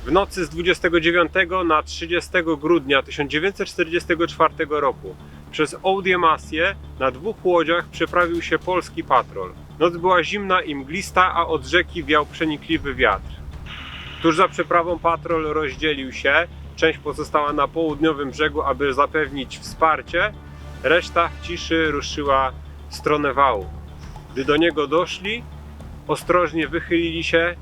W nocy z 29 na 30 grudnia 1944 roku przez Oudémassię na 2 łodziach przeprawił się polski patrol. Noc była zimna i mglista, a od rzeki wiał przenikliwy wiatr. Tuż za przeprawą patrol rozdzielił się. Część pozostała na południowym brzegu, aby zapewnić wsparcie. Reszta w ciszy ruszyła w stronę wału. Gdy do niego doszli, ostrożnie wychylili się,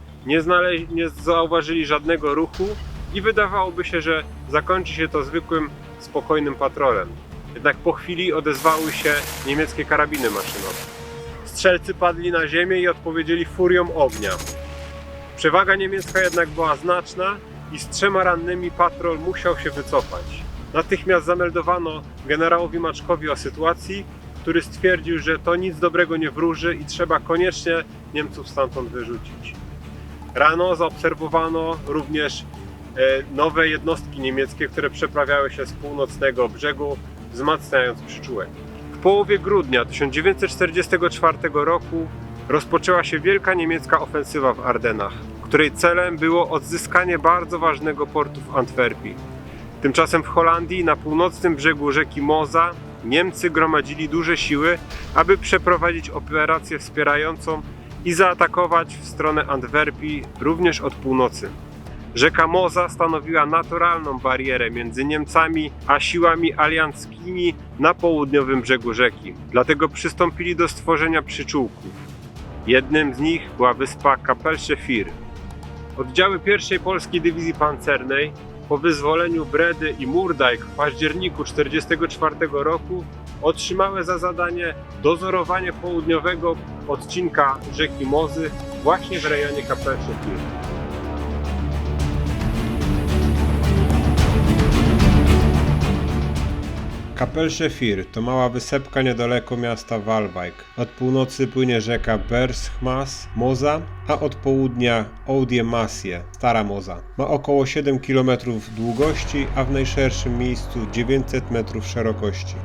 nie zauważyli żadnego ruchu i wydawałoby się, że zakończy się to zwykłym, spokojnym patrolem. Jednak po chwili odezwały się niemieckie karabiny maszynowe. Strzelcy padli na ziemię i odpowiedzieli furią ognia. Przewaga niemiecka jednak była znaczna i z 3 rannymi patrol musiał się wycofać. Natychmiast zameldowano generałowi Maczkowi o sytuacji, który stwierdził, że to nic dobrego nie wróży i trzeba koniecznie Niemców stamtąd wyrzucić. Rano zaobserwowano również nowe jednostki niemieckie, które przeprawiały się z północnego brzegu, wzmacniając przyczółek. W połowie grudnia 1944 roku rozpoczęła się wielka niemiecka ofensywa w Ardennach, której celem było odzyskanie bardzo ważnego portu w Antwerpii. Tymczasem w Holandii, na północnym brzegu rzeki Moza, Niemcy gromadzili duże siły, aby przeprowadzić operację wspierającą i zaatakować w stronę Antwerpii również od północy. Rzeka Moza stanowiła naturalną barierę między Niemcami a siłami alianckimi na południowym brzegu rzeki. Dlatego przystąpili do stworzenia przyczółków. Jednym z nich była wyspa Kapellsche Vier. Oddziały I Polskiej Dywizji Pancernej po wyzwoleniu Bredy i Moerdijk w październiku 1944 roku otrzymały za zadanie dozorowanie południowego odcinka rzeki Mozy właśnie w rejonie Kapellsche Vier. Kapellsche Vier to mała wysepka niedaleko miasta Waalwijk. Od północy płynie rzeka Bergschmaß, Moza, a od południa Oudémassię, Stara Moza. Ma około 7 km długości, a w najszerszym miejscu 900 metrów szerokości.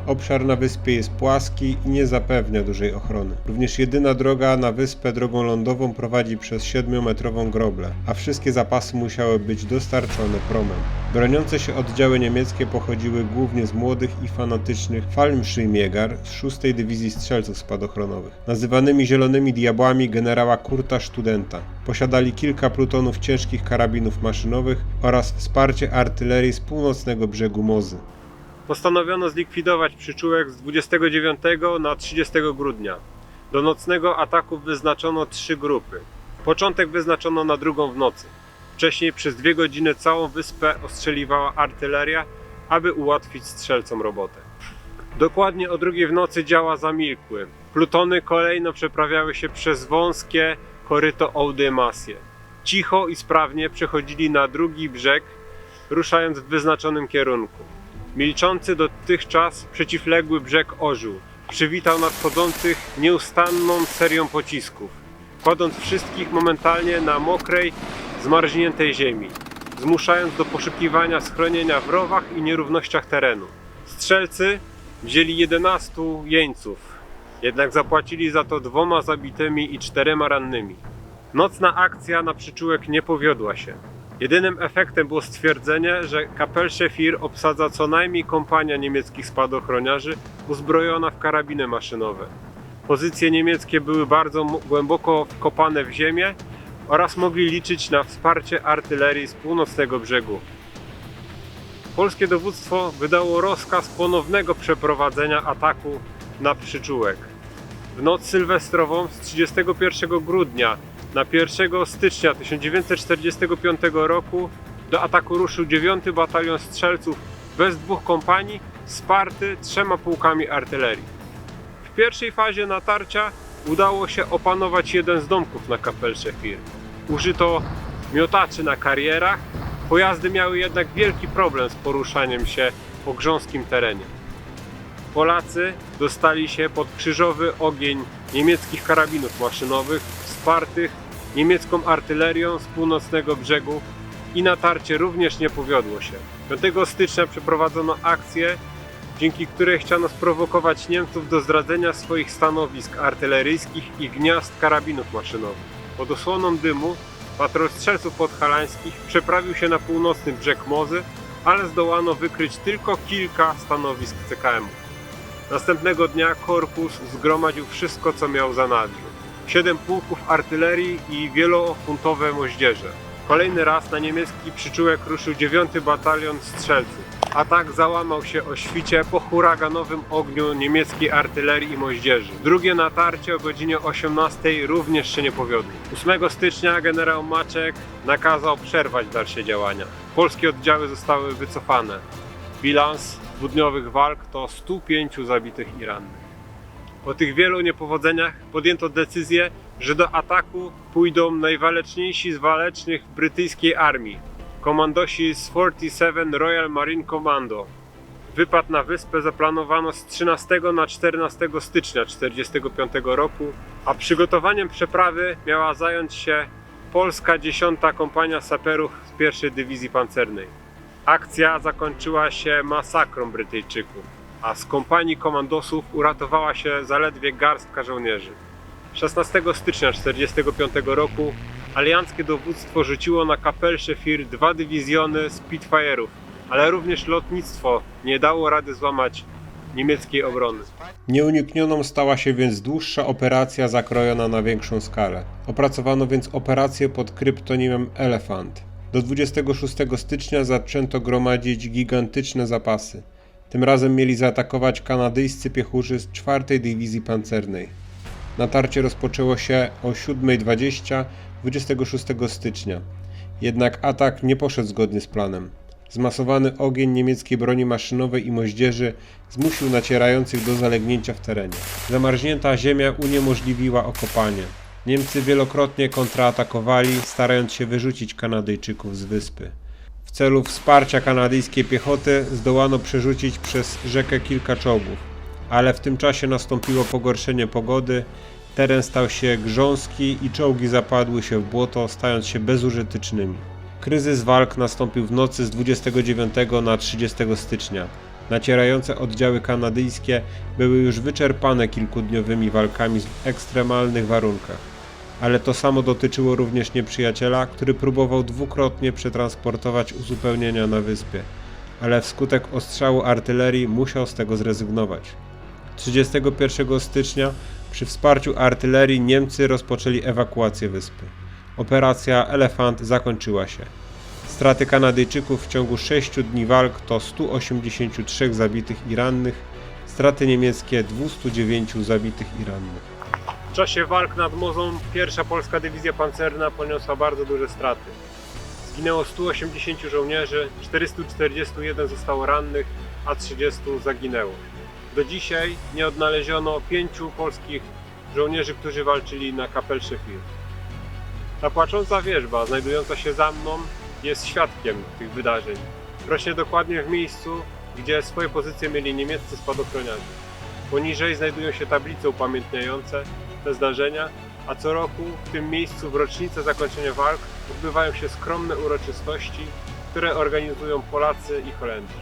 Obszar na wyspie jest płaski i nie zapewnia dużej ochrony. Również jedyna droga na wyspę drogą lądową prowadzi przez 7-metrową groblę, a wszystkie zapasy musiały być dostarczone promem. Broniące się oddziały niemieckie pochodziły głównie z młodych i fanatycznych Fallschirmjäger z 6. Dywizji Strzelców Spadochronowych, nazywanymi Zielonymi Diabłami generała Kurta Studenta. Posiadali kilka plutonów ciężkich karabinów maszynowych oraz wsparcie artylerii z północnego brzegu Mozy. Postanowiono zlikwidować przyczółek z 29 na 30 grudnia. Do nocnego ataku wyznaczono 3 grupy. Początek wyznaczono na 2 w nocy. Wcześniej przez 2 godziny całą wyspę ostrzeliwała artyleria, aby ułatwić strzelcom robotę. Dokładnie o 2 w nocy działa zamilkły. Plutony kolejno przeprawiały się przez wąskie koryto Oudémassię. Cicho i sprawnie przechodzili na drugi brzeg, ruszając w wyznaczonym kierunku. Milczący dotychczas przeciwległy brzeg ożył. Przywitał nadchodzących nieustanną serią pocisków, kładąc wszystkich momentalnie na mokrej, zmarzniętej ziemi, zmuszając do poszukiwania schronienia w rowach i nierównościach terenu. Strzelcy wzięli 11 jeńców, jednak zapłacili za to 2 zabitymi i 4 rannymi. Nocna akcja na przyczółek nie powiodła się. Jedynym efektem było stwierdzenie, że Kapellsche Vier obsadza co najmniej kompania niemieckich spadochroniarzy uzbrojona w karabiny maszynowe. Pozycje niemieckie były bardzo głęboko wkopane w ziemię oraz mogli liczyć na wsparcie artylerii z północnego brzegu. Polskie dowództwo wydało rozkaz ponownego przeprowadzenia ataku na przyczółek. W noc sylwestrową z 31 grudnia na 1 stycznia 1945 roku do ataku ruszył 9 Batalion Strzelców bez 2 kompanii, wsparty 3 pułkami artylerii. W pierwszej fazie natarcia udało się opanować jeden z domków na Kapellsche Vier. Użyto miotaczy na karierach, pojazdy miały jednak wielki problem z poruszaniem się po grząskim terenie. Polacy dostali się pod krzyżowy ogień niemieckich karabinów maszynowych wspartych niemiecką artylerią z północnego brzegu i natarcie również nie powiodło się. 5 stycznia przeprowadzono akcję, dzięki której chciano sprowokować Niemców do zdradzenia swoich stanowisk artyleryjskich i gniazd karabinów maszynowych. Pod osłoną dymu patrol strzelców podhalańskich przeprawił się na północny brzeg Mozy, ale zdołano wykryć tylko kilka stanowisk CKM-u. Następnego dnia korpus zgromadził wszystko, co miał w zanadrzu. 7 pułków artylerii i wielofuntowe moździerze. Kolejny raz na niemiecki przyczółek ruszył 9 batalion strzelców. Atak załamał się o świcie po huraganowym ogniu niemieckiej artylerii i moździerzy. Drugie natarcie o godzinie 18 również się nie powiodło. 8 stycznia generał Maczek nakazał przerwać dalsze działania. Polskie oddziały zostały wycofane. Bilans dwudniowych walk to 105 zabitych i rannych. Po tych wielu niepowodzeniach podjęto decyzję, że do ataku pójdą najwaleczniejsi z walecznych brytyjskiej armii, komandosi z 47 Royal Marine Commando. Wypad na wyspę zaplanowano z 13 na 14 stycznia 1945 roku, a przygotowaniem przeprawy miała zająć się polska 10. kompania saperów z pierwszej dywizji pancernej. Akcja zakończyła się masakrą Brytyjczyków, a z kompanii komandosów uratowała się zaledwie garstka żołnierzy. 16 stycznia 1945 roku alianckie dowództwo rzuciło na Kapellsche Fir 2 dywizjony Spitfire'ów, ale również lotnictwo nie dało rady złamać niemieckiej obrony. Nieuniknioną stała się więc dłuższa operacja zakrojona na większą skalę. Opracowano więc operację pod kryptonimem Elephant. Do 26 stycznia zaczęto gromadzić gigantyczne zapasy. Tym razem mieli zaatakować kanadyjscy piechurzy z 4 Dywizji Pancernej. Natarcie rozpoczęło się o 7:20 26 stycznia. Jednak atak nie poszedł zgodnie z planem. Zmasowany ogień niemieckiej broni maszynowej i moździerzy zmusił nacierających do zalegnięcia w terenie. Zamarznięta ziemia uniemożliwiła okopanie. Niemcy wielokrotnie kontratakowali, starając się wyrzucić Kanadyjczyków z wyspy. W celu wsparcia kanadyjskiej piechoty zdołano przerzucić przez rzekę kilka czołgów, ale w tym czasie nastąpiło pogorszenie pogody, teren stał się grząski i czołgi zapadły się w błoto, stając się bezużytecznymi. Kryzys walk nastąpił w nocy z 29 na 30 stycznia. Nacierające oddziały kanadyjskie były już wyczerpane kilkudniowymi walkami w ekstremalnych warunkach. Ale to samo dotyczyło również nieprzyjaciela, który próbował dwukrotnie przetransportować uzupełnienia na wyspie, ale wskutek ostrzału artylerii musiał z tego zrezygnować. 31 stycznia przy wsparciu artylerii Niemcy rozpoczęli ewakuację wyspy. Operacja Elefant zakończyła się. Straty Kanadyjczyków w ciągu 6 dni walk to 183 zabitych i rannych, straty niemieckie 209 zabitych i rannych. W czasie walk nad Mozą pierwsza polska dywizja pancerna poniosła bardzo duże straty. Zginęło 180 żołnierzy, 441 zostało rannych, a 30 zaginęło. Do dzisiaj nie odnaleziono 5 polskich żołnierzy, którzy walczyli na Kapellsche Fir. Ta płacząca wierzba, znajdująca się za mną, jest świadkiem tych wydarzeń. Rośnie dokładnie w miejscu, gdzie swoje pozycje mieli niemieccy spadochroniarze. Poniżej znajdują się tablice upamiętniające te zdarzenia, a co roku w tym miejscu w rocznicę zakończenia walk odbywają się skromne uroczystości, które organizują Polacy i Holendrzy.